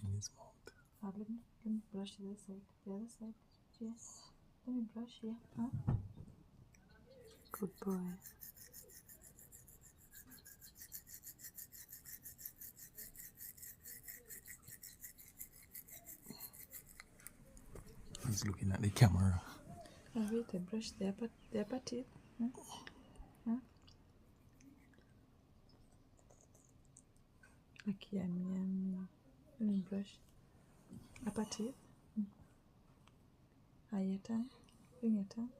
in his mouth. Let me brush the other side. The other side. Yes. Let me brush here. Huh? Good boy. He's looking at the camera. Wait, I brush the upper teeth. Huh? Huh? Like yum. Let me brush upper teeth. Your tongue. Bring your tongue.